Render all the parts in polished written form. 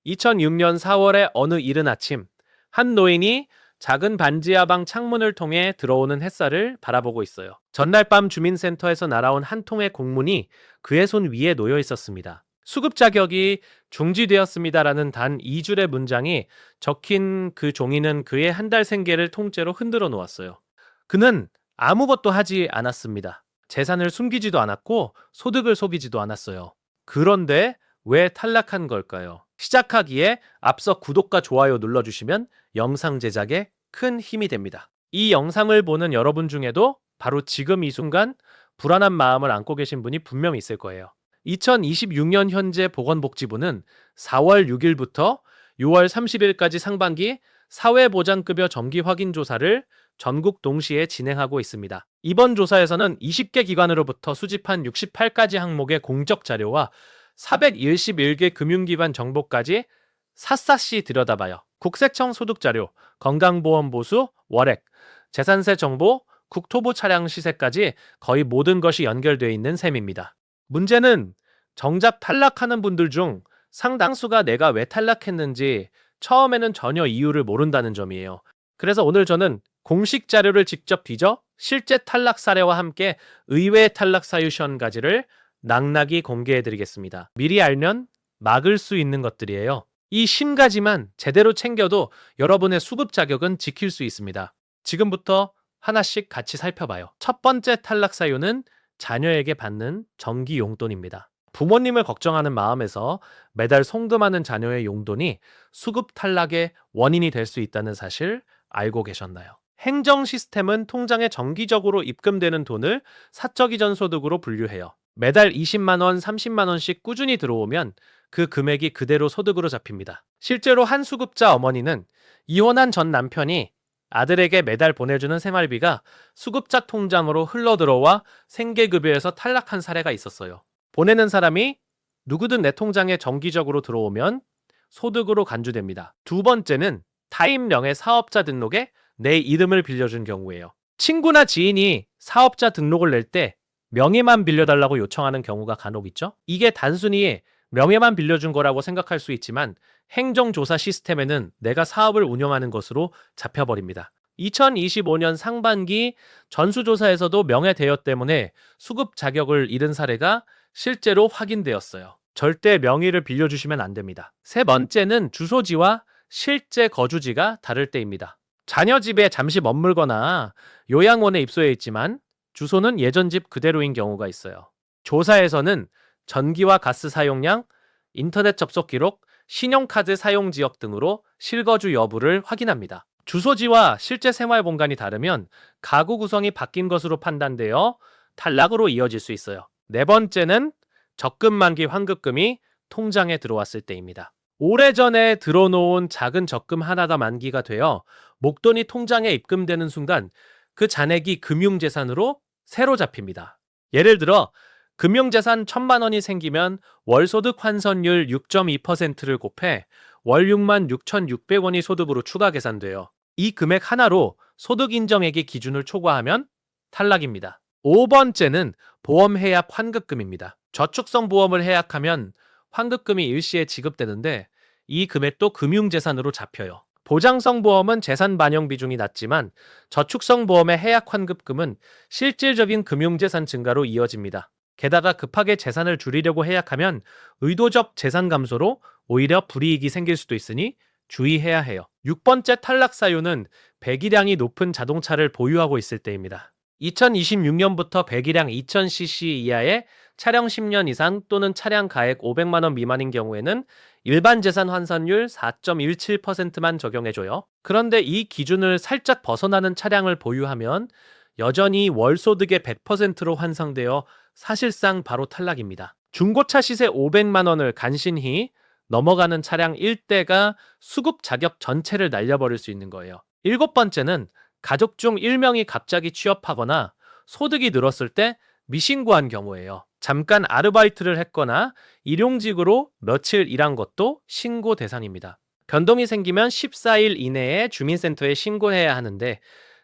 2006년 4월의 어느 이른 아침, 한 노인이 작은 반지하 방 창문을 통해 들어오는 햇살을 바라보고 있어요. 전날 밤 주민센터에서 날아온 한 통의 공문이 그의 손 위에 놓여 있었습니다. 수급 자격이 중지되었습니다라는 단 2줄의 문장이 적힌 그 종이는 그의 한 달 생계를 통째로 흔들어 놓았어요. 그는 아무것도 하지 않았습니다. 재산을 숨기지도 않았고 소득을 속이지도 않았어요. 그런데 왜 탈락한 걸까요? 시작하기에 앞서 구독과 좋아요 눌러주시면 영상 제작에 큰 힘이 됩니다. 이 영상을 보는 여러분 중에도 바로 지금 이 순간 불안한 마음을 안고 계신 분이 분명히 있을 거예요. 2026년 현재 보건복지부는 4월 6일부터 6월 30일까지 상반기 사회보장급여 정기 확인 조사를 전국 동시에 진행하고 있습니다. 이번 조사에서는 20개 기관으로부터 수집한 68가지 항목의 공적 자료와 411개 금융기관 정보까지 샅샅이 들여다봐요. 국세청 소득자료, 건강보험보수, 월액, 재산세 정보, 국토부 차량 시세까지 거의 모든 것이 연결되어 있는 셈입니다. 문제는 정작 탈락하는 분들 중 상당수가 내가 왜 탈락했는지 처음에는 전혀 이유를 모른다는 점이에요. 그래서 오늘 저는 공식 자료를 직접 뒤져 실제 탈락 사례와 함께 의외의 탈락 사유 시험가지를 낭낭이 공개해드리겠습니다. 미리 알면 막을 수 있는 것들이에요. 이 50가지만 제대로 챙겨도 여러분의 수급 자격은 지킬 수 있습니다. 지금부터 하나씩 같이 살펴봐요. 첫 번째 탈락 사유는 자녀에게 받는 정기 용돈입니다. 부모님을 걱정하는 마음에서 매달 송금하는 자녀의 용돈이 수급 탈락의 원인이 될 수 있다는 사실 알고 계셨나요? 행정 시스템은 통장에 정기적으로 입금되는 돈을 사적 이전 소득으로 분류해요. 매달 20만 원, 30만 원씩 꾸준히 들어오면 그 금액이 그대로 소득으로 잡힙니다. 실제로 한 수급자 어머니는 이혼한 전 남편이 아들에게 매달 보내주는 생활비가 수급자 통장으로 흘러들어와 생계급여에서 탈락한 사례가 있었어요. 보내는 사람이 누구든 내 통장에 정기적으로 들어오면 소득으로 간주됩니다. 두 번째는 타인명의 사업자 등록에 내 이름을 빌려준 경우예요. 친구나 지인이 사업자 등록을 낼 때 명예만 빌려달라고 요청하는 경우가 간혹 있죠? 이게 단순히 명예만 빌려준 거라고 생각할 수 있지만 행정조사 시스템에는 내가 사업을 운영하는 것으로 잡혀버립니다. 2025년 상반기 전수조사에서도 명예 대여 때문에 수급 자격을 잃은 사례가 실제로 확인되었어요. 절대 명의를 빌려주시면 안 됩니다. 세 번째는 주소지와 실제 거주지가 다를 때입니다. 자녀 집에 잠시 머물거나 요양원에 입소해 있지만 주소는 예전 집 그대로인 경우가 있어요. 조사에서는 전기와 가스 사용량, 인터넷 접속 기록, 신용카드 사용 지역 등으로 실거주 여부를 확인합니다. 주소지와 실제 생활 공간이 다르면 가구 구성이 바뀐 것으로 판단되어 탈락으로 이어질 수 있어요. 네 번째는 적금 만기 환급금이 통장에 들어왔을 때입니다. 오래전에 들어놓은 작은 적금 하나가 만기가 되어 목돈이 통장에 입금되는 순간 그 잔액이 금융재산으로 새로 잡힙니다. 예를 들어 금융재산 1,000만 원이 생기면 월소득 환산율 6.2%를 곱해 월 66,600원이 소득으로 추가 계산돼요. 이 금액 하나로 소득 인정액의 기준을 초과하면 탈락입니다. 5번째는 보험 해약 환급금입니다. 저축성 보험을 해약하면 환급금이 일시에 지급되는데 이 금액도 금융재산으로 잡혀요. 보장성 보험은 재산 반영 비중이 낮지만 저축성 보험의 해약 환급금은 실질적인 금융재산 증가로 이어집니다. 게다가 급하게 재산을 줄이려고 해약하면 의도적 재산 감소로 오히려 불이익이 생길 수도 있으니 주의해야 해요. 6번째 탈락 사유는 배기량이 높은 자동차를 보유하고 있을 때입니다. 2026년부터 배기량 2000cc 이하의 차량 10년 이상 또는 차량 가액 500만 원 미만인 경우에는 일반 재산 환산율 4.17%만 적용해줘요. 그런데 이 기준을 살짝 벗어나는 차량을 보유하면 여전히 월소득의 100%로 환산되어 사실상 바로 탈락입니다. 중고차 시세 500만 원을 간신히 넘어가는 차량 1대가 수급 자격 전체를 날려버릴 수 있는 거예요. 7번째는 가족 중 1명이 갑자기 취업하거나 소득이 늘었을 때 미신고한 경우예요. 잠깐 아르바이트를 했거나 일용직으로 며칠 일한 것도 신고 대상입니다. 변동이 생기면 14일 이내에 주민센터에 신고해야 하는데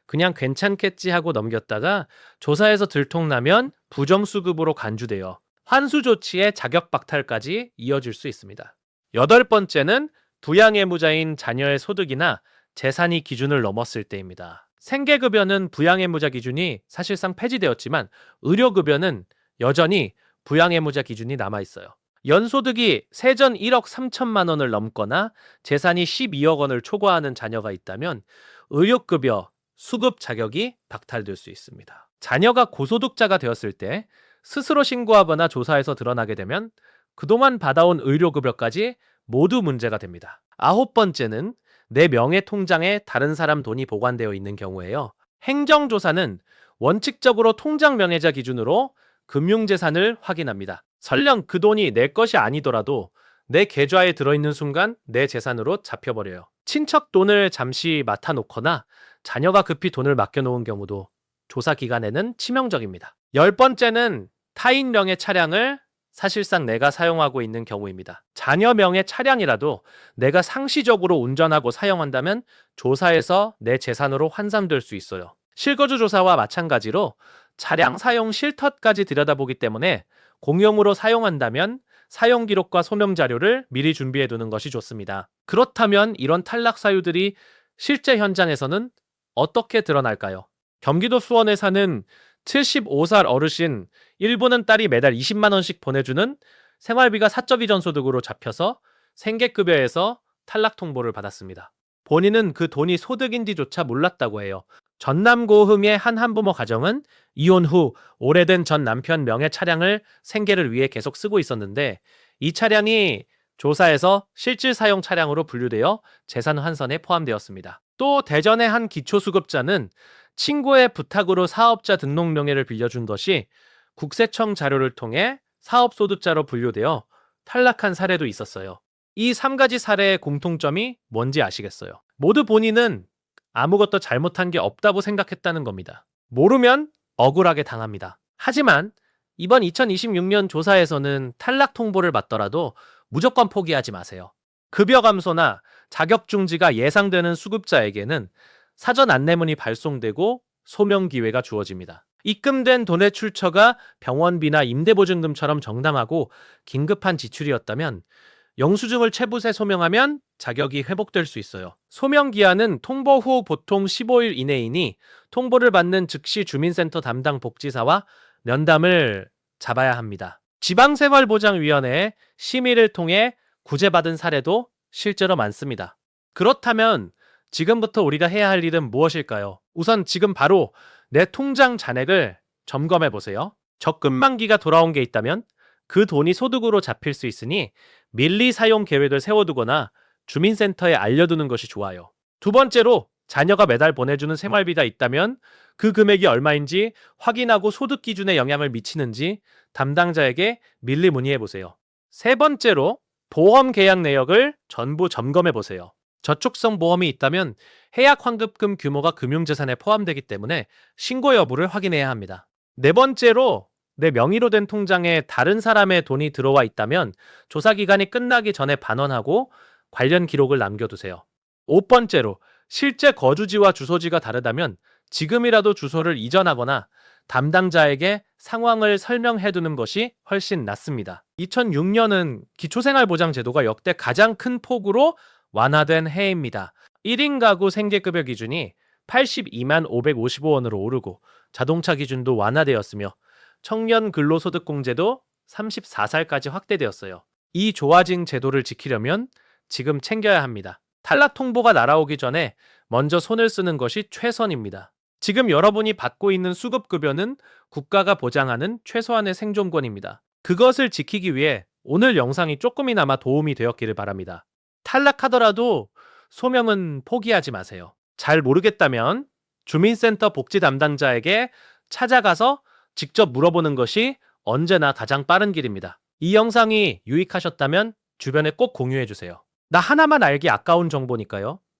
그냥 괜찮겠지 하고 넘겼다가 조사에서 들통나면 부정수급으로 간주되어 환수 조치의 자격 박탈까지 이어질 수 있습니다. 8번째는 부양의무자인 자녀의 소득이나 재산이 기준을 넘었을 때입니다. 생계급여는 부양의무자 기준이 사실상 폐지되었지만 의료급여는 여전히 부양의무자 기준이 남아있어요. 연소득이 세전 1억 3천만 원을 넘거나 재산이 12억 원을 초과하는 자녀가 있다면 의료급여 수급 자격이 박탈될 수 있습니다. 자녀가 고소득자가 되었을 때 스스로 신고하거나 조사에서 드러나게 되면 그동안 받아온 의료급여까지 모두 문제가 됩니다. 9번째는 내 명의 통장에 다른 사람 돈이 보관되어 있는 경우에요. 행정조사는 원칙적으로 통장 명의자 기준으로 금융재산을 확인합니다. 설령 그 돈이 내 것이 아니더라도 내 계좌에 들어있는 순간 내 재산으로 잡혀버려요. 친척 돈을 잠시 맡아놓거나 자녀가 급히 돈을 맡겨놓은 경우도 조사 기간에는 치명적입니다. 10번째는 타인 명의 차량을 사실상 내가 사용하고 있는 경우입니다. 자녀 명의 차량이라도 내가 상시적으로 운전하고 사용한다면 조사에서 내 재산으로 환산될 수 있어요. 실거주 조사와 마찬가지로 차량 사용 실터까지 들여다보기 때문에 공용으로 사용한다면 사용 기록과 소명 자료를 미리 준비해 두는 것이 좋습니다. 그렇다면 이런 탈락 사유들이 실제 현장에서는 어떻게 드러날까요? 경기도 수원에 사는 75살 어르신 일부는 딸이 매달 20만 원씩 보내주는 생활비가 사적 이전 소득으로 잡혀서 생계급여에서 탈락 통보를 받았습니다. 본인은 그 돈이 소득인지조차 몰랐다고 해요. 전남 고흥의 한 한부모 가정은 이혼 후 오래된 전 남편 명의 차량을 생계를 위해 계속 쓰고 있었는데 이 차량이 조사에서 실질 사용 차량으로 분류되어 재산 환산에 포함되었습니다. 또 대전의 한 기초수급자는 친구의 부탁으로 사업자 등록 명예를 빌려준 것이 국세청 자료를 통해 사업소득자로 분류되어 탈락한 사례도 있었어요. 이 3가지 사례의 공통점이 뭔지 아시겠어요? 모두 본인은 아무것도 잘못한 게 없다고 생각했다는 겁니다. 모르면 억울하게 당합니다. 하지만 이번 2026년 조사에서는 탈락 통보를 받더라도 무조건 포기하지 마세요. 급여 감소나 자격 중지가 예상되는 수급자에게는 사전 안내문이 발송되고 소명 기회가 주어집니다. 입금된 돈의 출처가 병원비나 임대보증금처럼 정당하고 긴급한 지출이었다면 영수증을 체부세 소명하면 자격이 회복될 수 있어요. 소명 기한은 통보 후 보통 15일 이내이니 통보를 받는 즉시 주민센터 담당 복지사와 면담을 잡아야 합니다. 지방생활보장위원회의 심의를 통해 구제받은 사례도 실제로 많습니다. 그렇다면 지금부터 우리가 해야 할 일은 무엇일까요? 우선 지금 바로 내 통장 잔액을 점검해 보세요. 적금 만기가 돌아온 게 있다면 그 돈이 소득으로 잡힐 수 있으니 밀리 사용 계획을 세워두거나 주민센터에 알려두는 것이 좋아요. 두 번째로 자녀가 매달 보내주는 생활비가 있다면 그 금액이 얼마인지 확인하고 소득 기준에 영향을 미치는지 담당자에게 밀리 문의해 보세요. 세 번째로 보험 계약 내역을 전부 점검해 보세요. 저축성 보험이 있다면 해약 환급금 규모가 금융재산에 포함되기 때문에 신고 여부를 확인해야 합니다. 네 번째로 내 명의로 된 통장에 다른 사람의 돈이 들어와 있다면 조사 기간이 끝나기 전에 반환하고 관련 기록을 남겨두세요. 5번째로 실제 거주지와 주소지가 다르다면 지금이라도 주소를 이전하거나 담당자에게 상황을 설명해두는 것이 훨씬 낫습니다. 2006년은 기초생활보장제도가 역대 가장 큰 폭으로 완화된 해입니다. 1인 가구 생계급여 기준이 82만 555원으로 오르고 자동차 기준도 완화되었으며 청년 근로소득공제도 34살까지 확대되었어요. 이 좋아진 제도를 지키려면 지금 챙겨야 합니다. 탈락 통보가 날아오기 전에 먼저 손을 쓰는 것이 최선입니다. 지금 여러분이 받고 있는 수급급여는 국가가 보장하는 최소한의 생존권입니다. 그것을 지키기 위해 오늘 영상이 조금이나마 도움이 되었기를 바랍니다. 탈락하더라도 소명은 포기하지 마세요. 잘 모르겠다면 주민센터 복지 담당자에게 찾아가서 직접 물어보는 것이 언제나 가장 빠른 길입니다. 이 영상이 유익하셨다면 주변에 꼭 공유해주세요. 나 하나만 알기 아까운 정보니까요.